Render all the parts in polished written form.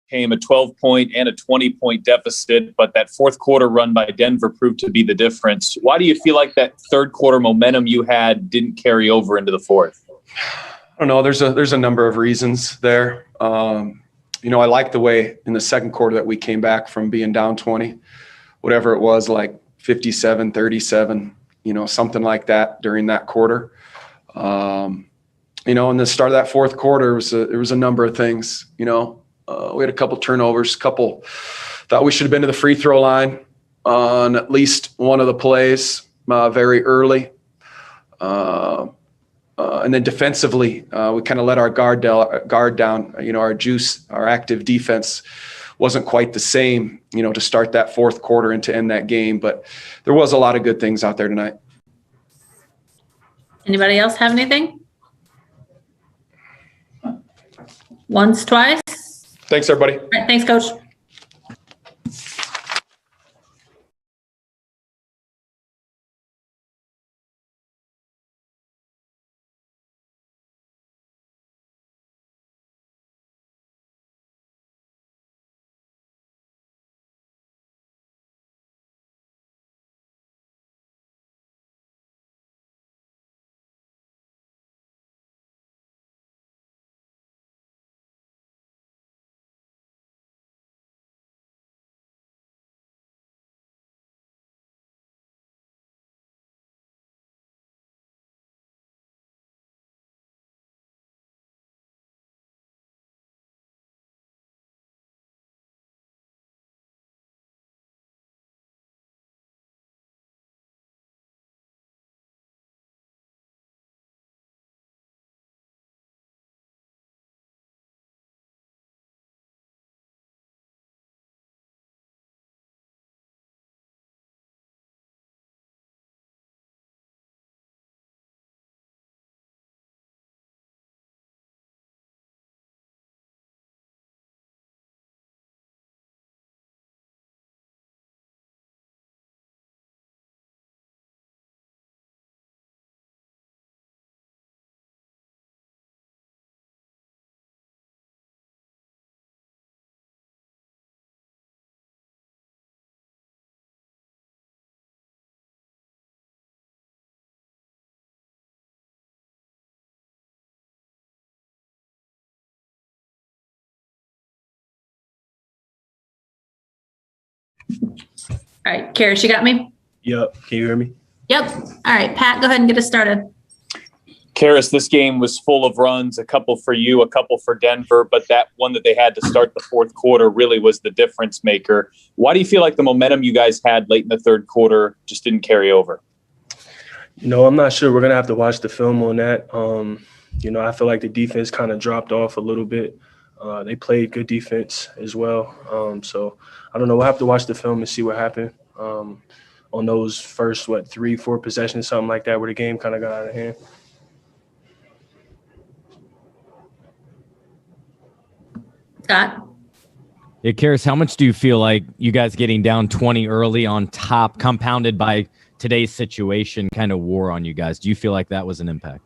came a 12-point and a 20-point deficit, but that fourth quarter run by Denver proved to be the difference. Why do you feel like that third quarter momentum you had didn't carry over into the fourth? I don't know. There's a number of reasons there. I like the way in the second quarter that we came back from being down 20, whatever it was, like 57, 37, something like that during that quarter. In the start of that fourth quarter, there was a number of things. We had a couple turnovers, thought we should have been to the free throw line on at least one of the plays very early. And then defensively, we kind of let our guard down. Our active defense wasn't quite the same, to start that fourth quarter and to end that game. But there was a lot of good things out there tonight. Anybody else have anything? Once, twice? Thanks, everybody. All right, thanks, Coach. All right, Karis, you got me? Yep. Can you hear me? Yep. All right, Pat, go ahead and get us started. Karis, this game was full of runs, a couple for you, a couple for Denver, but that one that they had to start the fourth quarter really was the difference maker. Why do you feel like the momentum you guys had late in the third quarter just didn't carry over? I'm not sure. We're going to have to watch the film on that. I feel like the defense kind of dropped off a little bit. They played good defense as well. So I don't know. We'll have to watch the film and see what happened on those first, 3-4 possessions, something like that, where the game kind of got out of hand. Scott? Yeah, Karis, how much do you feel like you guys getting down 20 early on top, compounded by today's situation, kind of wore on you guys? Do you feel like that was an impact?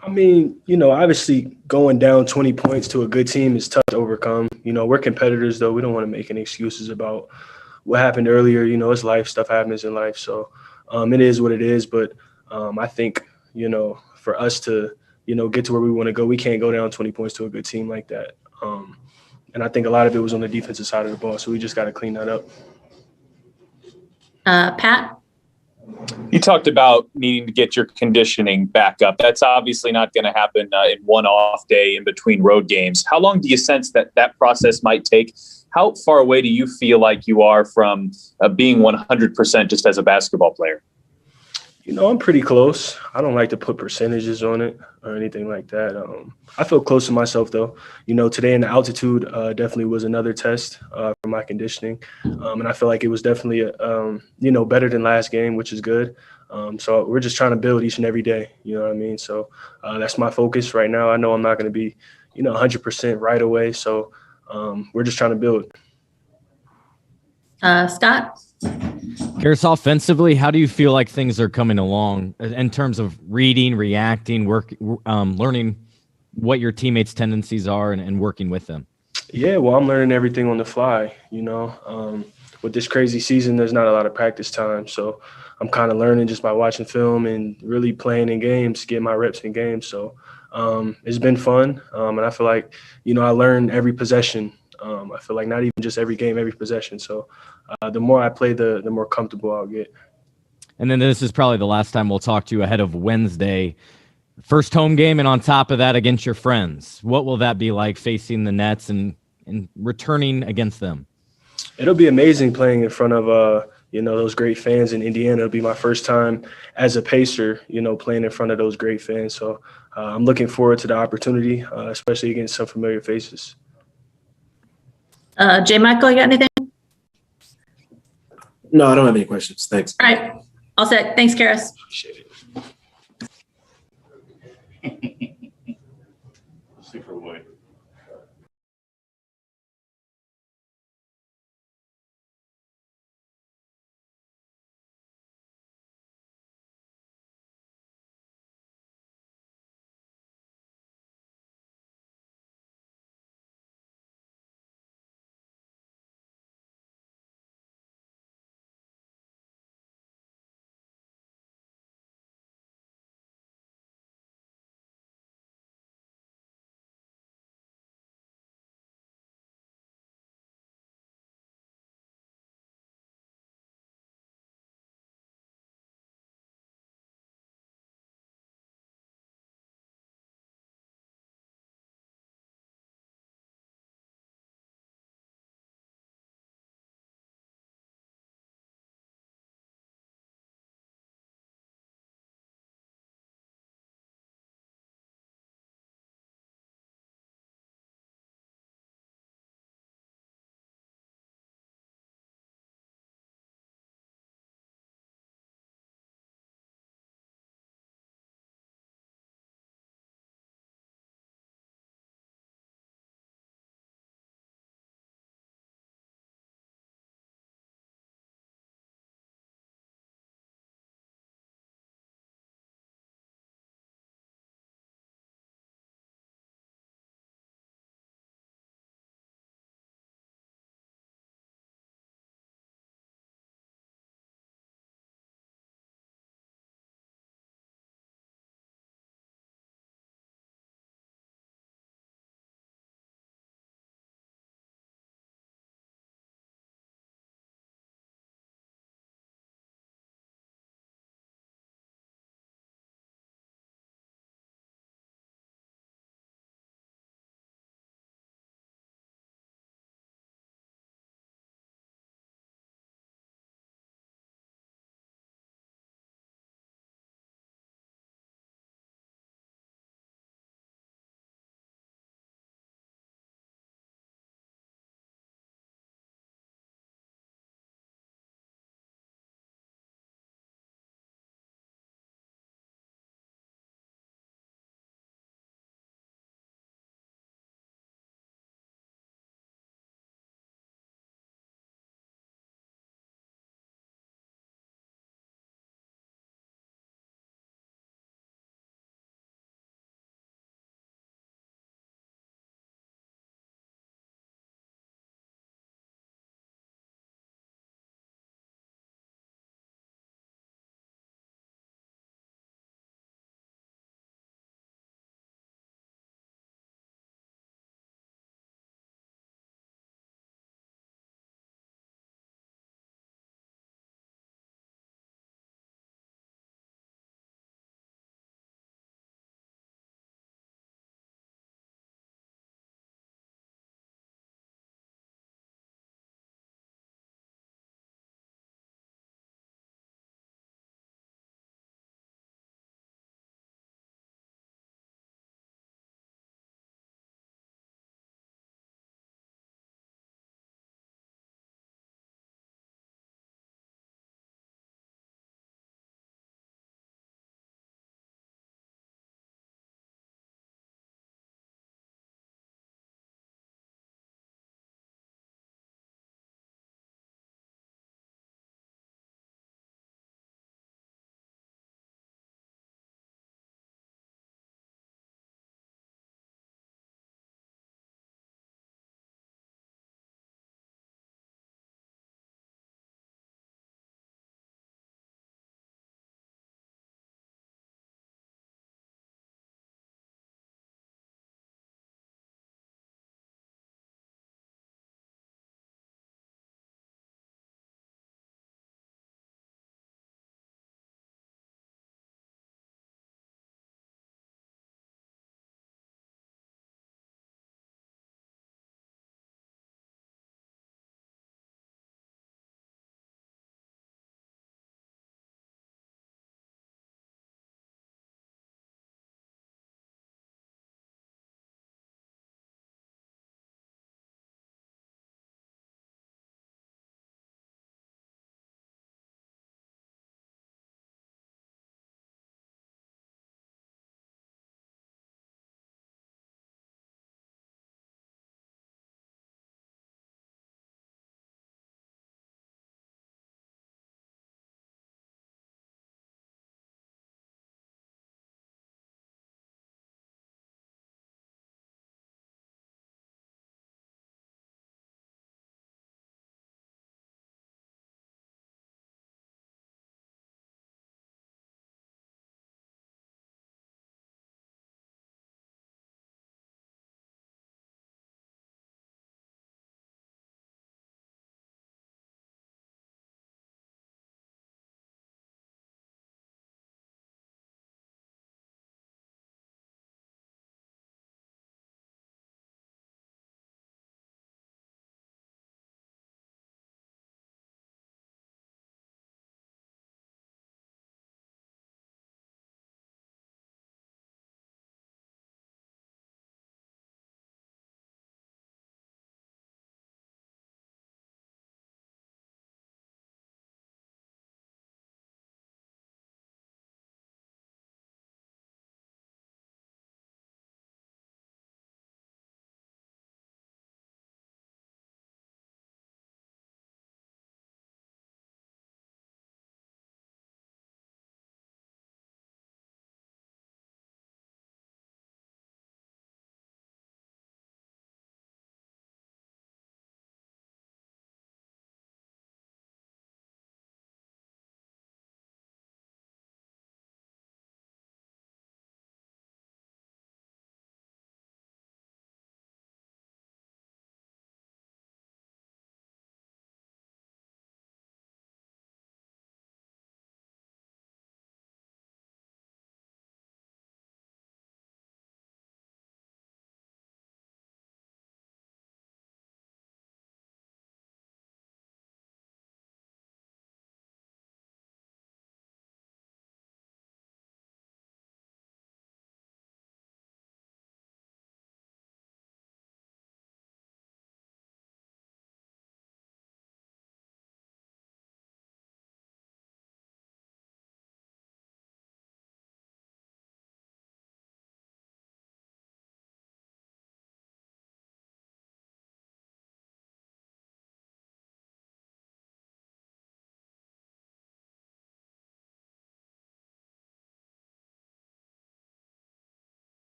I mean, obviously going down 20 points to a good team is tough to overcome. We're competitors, though. We don't want to make any excuses about what happened earlier. It's life. Stuff happens in life. So it is what it is. But I think, for us to, get to where we want to go, we can't go down 20 points to a good team like that. And I think a lot of it was on the defensive side of the ball. So we just got to clean that up. Pat? You talked about needing to get your conditioning back up. That's obviously not going to happen in one off day in between road games. How long do you sense that process might take? How far away do you feel like you are from being 100% just as a basketball player? I'm pretty close. I don't like to put percentages on it or anything like that. I feel close to myself, though. Today in the altitude definitely was another test for my conditioning. And I feel like it was definitely, better than last game, which is good. So we're just trying to build each and every day. You know what I mean? So that's my focus right now. I know I'm not going to be, 100% right away. So we're just trying to build. Scott? Karis, offensively, how do you feel like things are coming along in terms of reading, reacting, learning what your teammates' tendencies are and working with them? Yeah, well, I'm learning everything on the fly. With this crazy season, there's not a lot of practice time, so I'm kind of learning just by watching film and really playing in games, getting my reps in games. So it's been fun, and I feel like I learn every possession. I feel like not even just every game, every possession. So the more I play, the more comfortable I'll get. And then this is probably the last time we'll talk to you ahead of Wednesday. First home game, and on top of that, against your friends. What will that be like facing the Nets and returning against them? It'll be amazing playing in front of those great fans in Indiana. It'll be my first time as a Pacer, playing in front of those great fans. So I'm looking forward to the opportunity, especially against some familiar faces. J. Michael, you got anything? No, I don't have any questions. Thanks. All right. All set. Thanks, Karis. Appreciate it.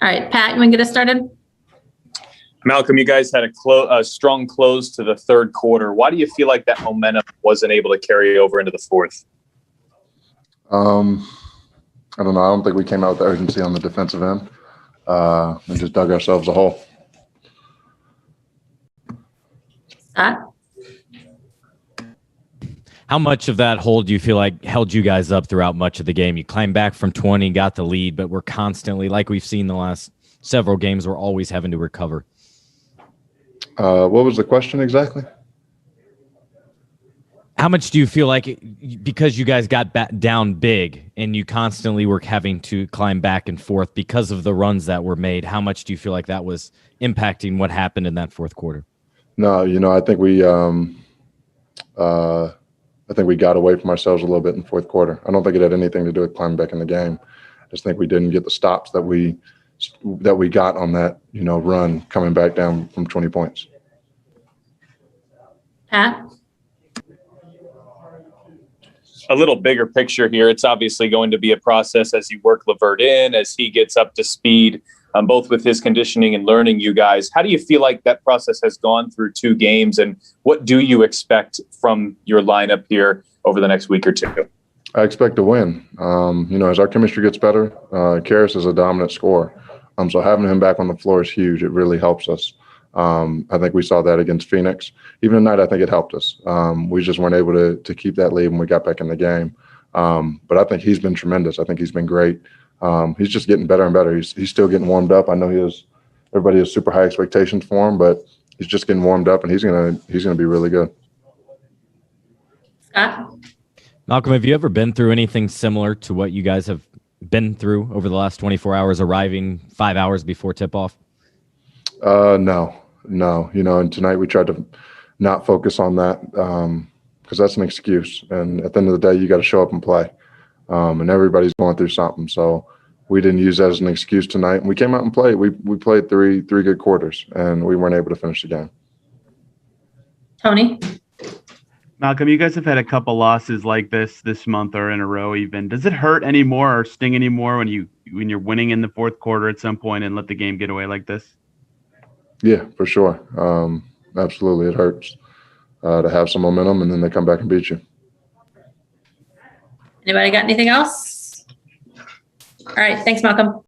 All right, Pat, you want to get us started? Malcolm, you guys had a strong close to the third quarter. Why do you feel like that momentum wasn't able to carry over into the fourth? I don't know. I don't think we came out with the urgency on the defensive end and just dug ourselves a hole. Scott? How much of that hold do you feel like held you guys up throughout much of the game? You climbed back from 20, got the lead, but we're constantly, like we've seen the last several games, we're always having to recover. What was the question exactly? How much do you feel like, because you guys got down big and you constantly were having to climb back and forth because of the runs that were made, how much do you feel like that was impacting what happened in that fourth quarter? No, I think we got away from ourselves a little bit in the fourth quarter. I don't think it had anything to do with climbing back in the game. I just think we didn't get the stops that we got on that, run coming back down from 20 points. Pat? A little bigger picture here. It's obviously going to be a process as you work Levert in, as he gets up to speed, both with his conditioning and learning you guys. How do you feel like that process has gone through 2 games, and what do you expect from your lineup here over the next week or two? I expect to win. As our chemistry gets better, Karras is a dominant scorer. So having him back on the floor is huge. It really helps us. I think we saw that against Phoenix. Even tonight, I think it helped us. We just weren't able to keep that lead when we got back in the game. But I think he's been tremendous. I think he's been great. He's just getting better and better. He's still getting warmed up. I know everybody has super high expectations for him, but he's just getting warmed up, and he's gonna be really good. Scott? Malcolm, have you ever been through anything similar to what you guys have been through over the last 24 hours, arriving 5 hours before tip-off? No. And tonight we tried to not focus on that because that's an excuse. And at the end of the day, you got to show up and play. And everybody's going through something. So we didn't use that as an excuse tonight. And we came out and played. We played three good quarters, and we weren't able to finish the game. Tony? Malcolm, you guys have had a couple losses like this month or in a row even. Does it hurt anymore or sting anymore when you're winning in the fourth quarter at some point and let the game get away like this? Yeah, for sure. Absolutely. It hurts to have some momentum, and then they come back and beat you. Anybody got anything else? All right. Thanks, Malcolm.